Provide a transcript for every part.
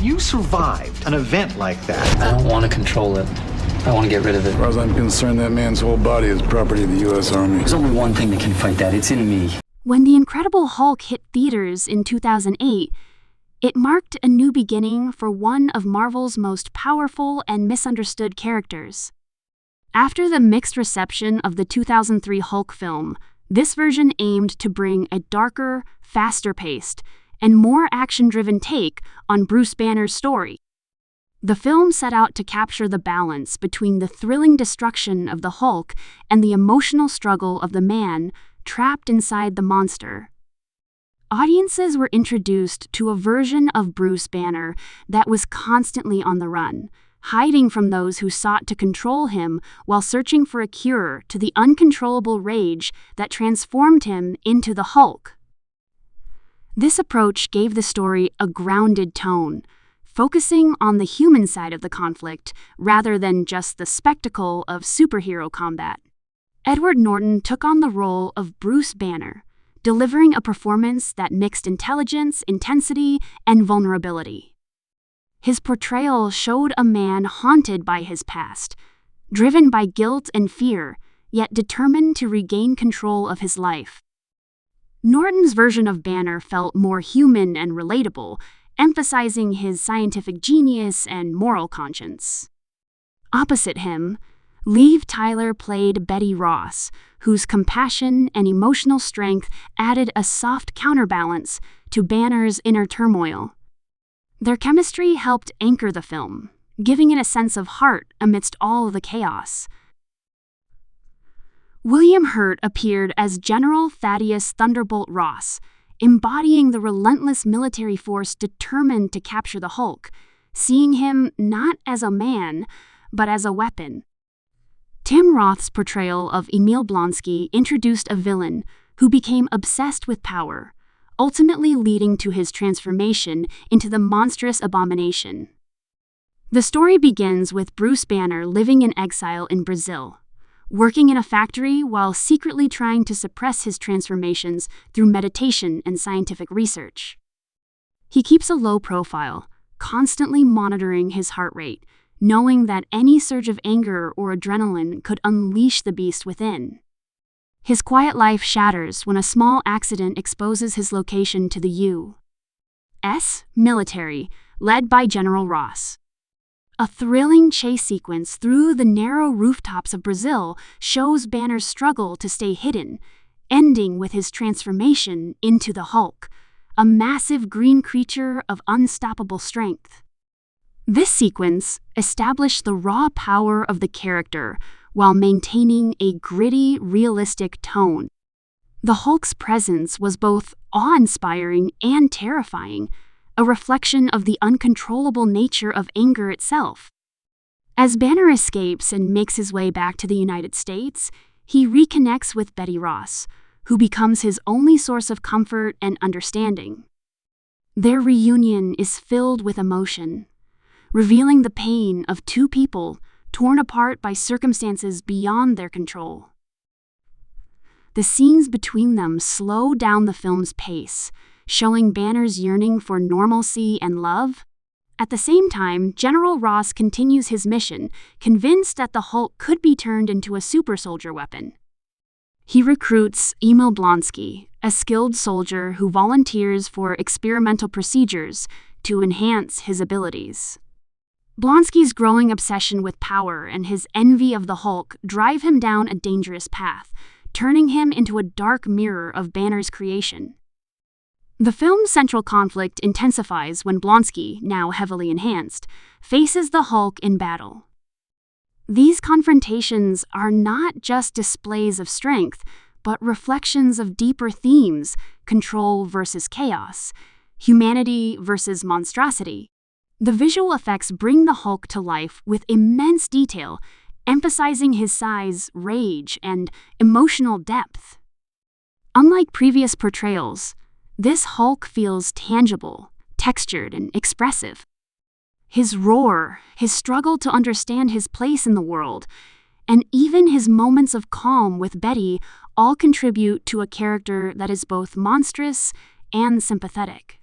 you survived an event like that... I don't want to control it. I want to get rid of it. As far as I'm concerned, that man's whole body is property of the U.S. Army. There's only one thing that can fight that. It's in me. When The Incredible Hulk hit theaters in 2008, it marked a new beginning for one of Marvel's most powerful and misunderstood characters. After the mixed reception of the 2003 Hulk film, this version aimed to bring a darker, faster-paced, and more action-driven take on Bruce Banner's story. The film set out to capture the balance between the thrilling destruction of the Hulk and the emotional struggle of the man trapped inside the monster. Audiences were introduced to a version of Bruce Banner that was constantly on the run, hiding from those who sought to control him while searching for a cure to the uncontrollable rage that transformed him into the Hulk. This approach gave the story a grounded tone, focusing on the human side of the conflict rather than just the spectacle of superhero combat. Edward Norton took on the role of Bruce Banner, delivering a performance that mixed intelligence, intensity, and vulnerability. His portrayal showed a man haunted by his past, driven by guilt and fear, yet determined to regain control of his life. Norton's version of Banner felt more human and relatable, emphasizing his scientific genius and moral conscience. Opposite him, Liv Tyler played Betty Ross, whose compassion and emotional strength added a soft counterbalance to Banner's inner turmoil. Their chemistry helped anchor the film, giving it a sense of heart amidst all the chaos. William Hurt appeared as General Thaddeus Thunderbolt Ross, embodying the relentless military force determined to capture the Hulk, seeing him not as a man, but as a weapon. Tim Roth's portrayal of Emil Blonsky introduced a villain who became obsessed with power, ultimately leading to his transformation into the monstrous Abomination. The story begins with Bruce Banner living in exile in Brazil, working in a factory while secretly trying to suppress his transformations through meditation and scientific research. He keeps a low profile, constantly monitoring his heart rate, knowing that any surge of anger or adrenaline could unleash the beast within. His quiet life shatters when a small accident exposes his location to the U.S. military, led by General Ross. A thrilling chase sequence through the narrow rooftops of Brazil shows Banner's struggle to stay hidden, ending with his transformation into the Hulk, a massive green creature of unstoppable strength. This sequence established the raw power of the character while maintaining a gritty, realistic tone. The Hulk's presence was both awe-inspiring and terrifying, a reflection of the uncontrollable nature of anger itself. As Banner escapes and makes his way back to the United States, he reconnects with Betty Ross, who becomes his only source of comfort and understanding. Their reunion is filled with emotion, revealing the pain of two people torn apart by circumstances beyond their control. The scenes between them slow down the film's pace, showing Banner's yearning for normalcy and love. At the same time, General Ross continues his mission, convinced that the Hulk could be turned into a super soldier weapon. He recruits Emil Blonsky, a skilled soldier who volunteers for experimental procedures to enhance his abilities. Blonsky's growing obsession with power and his envy of the Hulk drive him down a dangerous path, turning him into a dark mirror of Banner's creation. The film's central conflict intensifies when Blonsky, now heavily enhanced, faces the Hulk in battle. These confrontations are not just displays of strength, but reflections of deeper themes: control versus chaos, humanity versus monstrosity. The visual effects bring the Hulk to life with immense detail, emphasizing his size, rage, and emotional depth. Unlike previous portrayals, this Hulk feels tangible, textured, and expressive. His roar, his struggle to understand his place in the world, and even his moments of calm with Betty all contribute to a character that is both monstrous and sympathetic.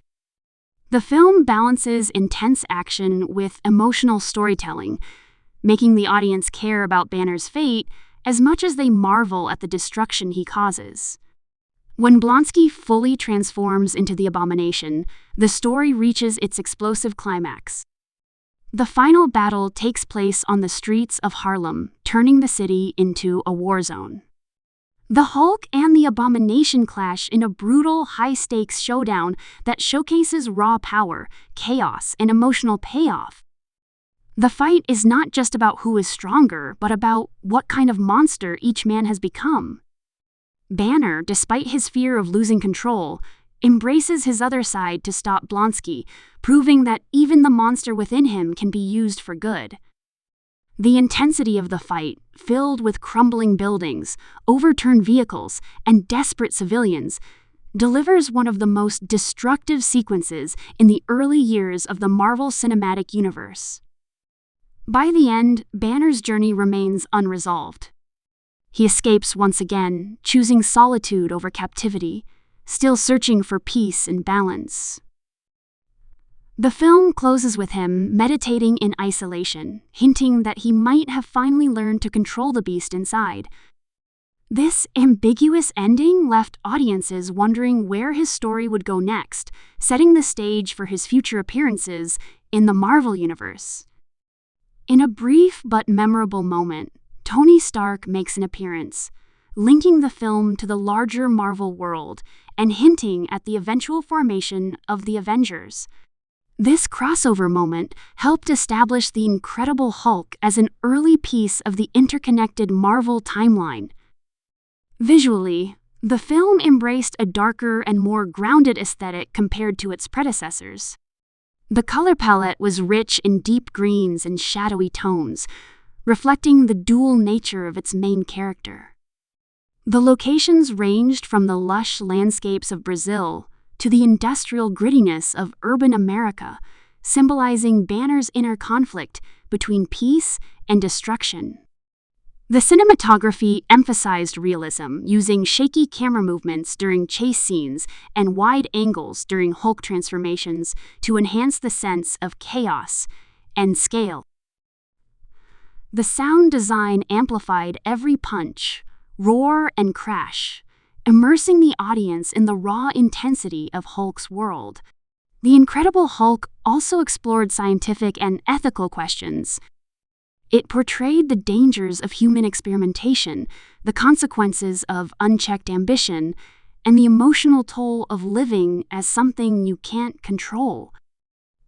The film balances intense action with emotional storytelling, making the audience care about Banner's fate as much as they marvel at the destruction he causes. When Blonsky fully transforms into the Abomination, the story reaches its explosive climax. The final battle takes place on the streets of Harlem, turning the city into a war zone. The Hulk and the Abomination clash in a brutal, high-stakes showdown that showcases raw power, chaos, and emotional payoff. The fight is not just about who is stronger, but about what kind of monster each man has become. Banner, despite his fear of losing control, embraces his other side to stop Blonsky, proving that even the monster within him can be used for good. The intensity of the fight, filled with crumbling buildings, overturned vehicles, and desperate civilians, delivers one of the most destructive sequences in the early years of the Marvel Cinematic Universe. By the end, Banner's journey remains unresolved. He escapes once again, choosing solitude over captivity, still searching for peace and balance. The film closes with him meditating in isolation, hinting that he might have finally learned to control the beast inside. This ambiguous ending left audiences wondering where his story would go next, setting the stage for his future appearances in the Marvel Universe. In a brief but memorable moment, Tony Stark makes an appearance, linking the film to the larger Marvel world and hinting at the eventual formation of the Avengers. This crossover moment helped establish the Incredible Hulk as an early piece of the interconnected Marvel timeline. Visually, the film embraced a darker and more grounded aesthetic compared to its predecessors. The color palette was rich in deep greens and shadowy tones, reflecting the dual nature of its main character. The locations ranged from the lush landscapes of Brazil to the industrial grittiness of urban America, symbolizing Banner's inner conflict between peace and destruction. The cinematography emphasized realism, using shaky camera movements during chase scenes and wide angles during Hulk transformations to enhance the sense of chaos and scale. The sound design amplified every punch, roar, and crash, immersing the audience in the raw intensity of Hulk's world. The Incredible Hulk also explored scientific and ethical questions. It portrayed the dangers of human experimentation, the consequences of unchecked ambition, and the emotional toll of living as something you can't control.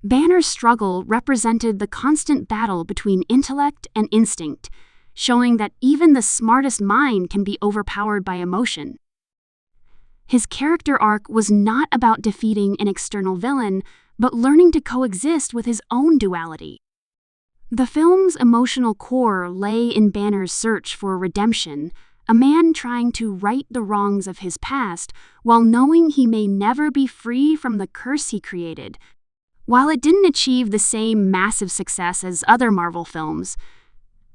Banner's struggle represented the constant battle between intellect and instinct, showing that even the smartest mind can be overpowered by emotion. His character arc was not about defeating an external villain, but learning to coexist with his own duality. The film's emotional core lay in Banner's search for redemption, a man trying to right the wrongs of his past while knowing he may never be free from the curse he created. While it didn't achieve the same massive success as other Marvel films,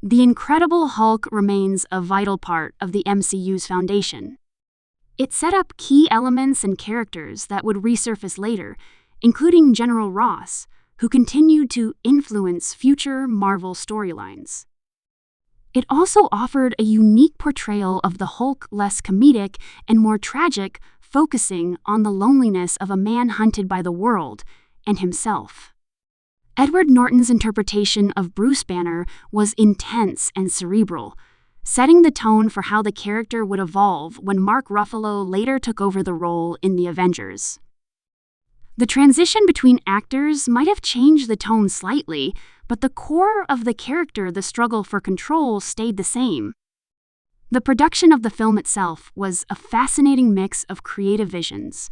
The Incredible Hulk remains a vital part of the MCU's foundation. It set up key elements and characters that would resurface later, including General Ross, who continued to influence future Marvel storylines. It also offered a unique portrayal of the Hulk, less comedic and more tragic, focusing on the loneliness of a man hunted by the world and himself. Edward Norton's interpretation of Bruce Banner was intense and cerebral, setting the tone for how the character would evolve when Mark Ruffalo later took over the role in The Avengers. The transition between actors might have changed the tone slightly, but the core of the character, the struggle for control, stayed the same. The production of the film itself was a fascinating mix of creative visions.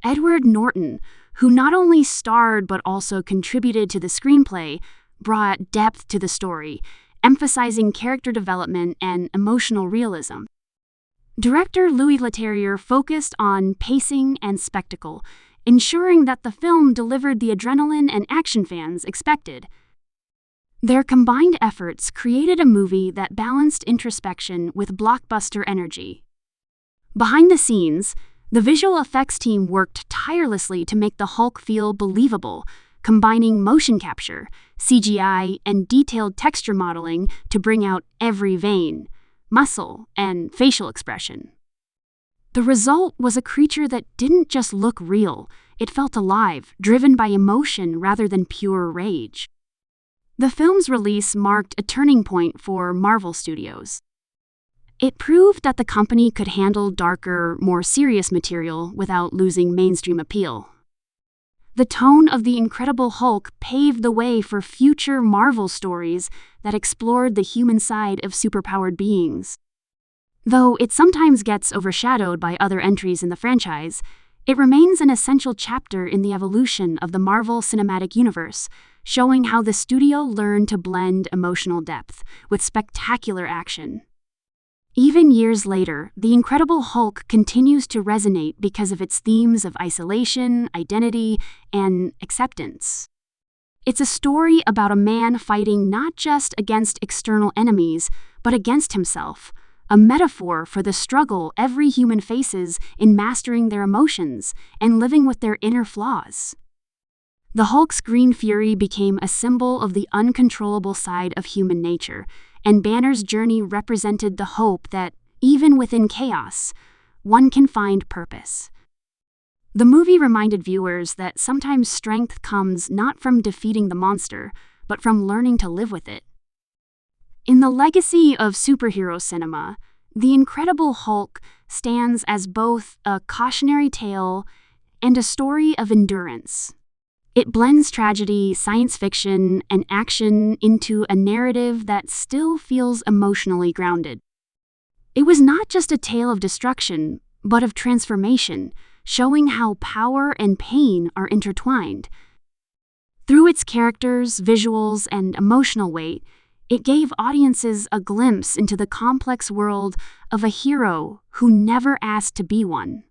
Edward Norton, who not only starred but also contributed to the screenplay, brought depth to the story, emphasizing character development and emotional realism. Director Louis Leterrier focused on pacing and spectacle, ensuring that the film delivered the adrenaline and action fans expected. Their combined efforts created a movie that balanced introspection with blockbuster energy. Behind the scenes, The visual effects team worked tirelessly to make the Hulk feel believable, combining motion capture, CGI, and detailed texture modeling to bring out every vein, muscle, and facial expression. The result was a creature that didn't just look real, it felt alive, driven by emotion rather than pure rage. The film's release marked a turning point for Marvel Studios. It proved that the company could handle darker, more serious material without losing mainstream appeal. The tone of The Incredible Hulk paved the way for future Marvel stories that explored the human side of superpowered beings. Though it sometimes gets overshadowed by other entries in the franchise, it remains an essential chapter in the evolution of the Marvel Cinematic Universe, showing how the studio learned to blend emotional depth with spectacular action. Even years later, The Incredible Hulk continues to resonate because of its themes of isolation, identity, and acceptance. It's a story about a man fighting not just against external enemies, but against himself, a metaphor for the struggle every human faces in mastering their emotions and living with their inner flaws. The Hulk's green fury became a symbol of the uncontrollable side of human nature, and Banner's journey represented the hope that, even within chaos, one can find purpose. The movie reminded viewers that sometimes strength comes not from defeating the monster, but from learning to live with it. In the legacy of superhero cinema, The Incredible Hulk stands as both a cautionary tale and a story of endurance. It blends tragedy, science fiction, and action into a narrative that still feels emotionally grounded. It was not just a tale of destruction, but of transformation, showing how power and pain are intertwined. Through its characters, visuals, and emotional weight, it gave audiences a glimpse into the complex world of a hero who never asked to be one.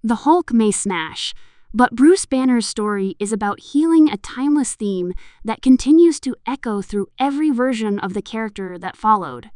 The Hulk may smash, but Bruce Banner's story is about healing a timeless theme that continues to echo through every version of the character that followed.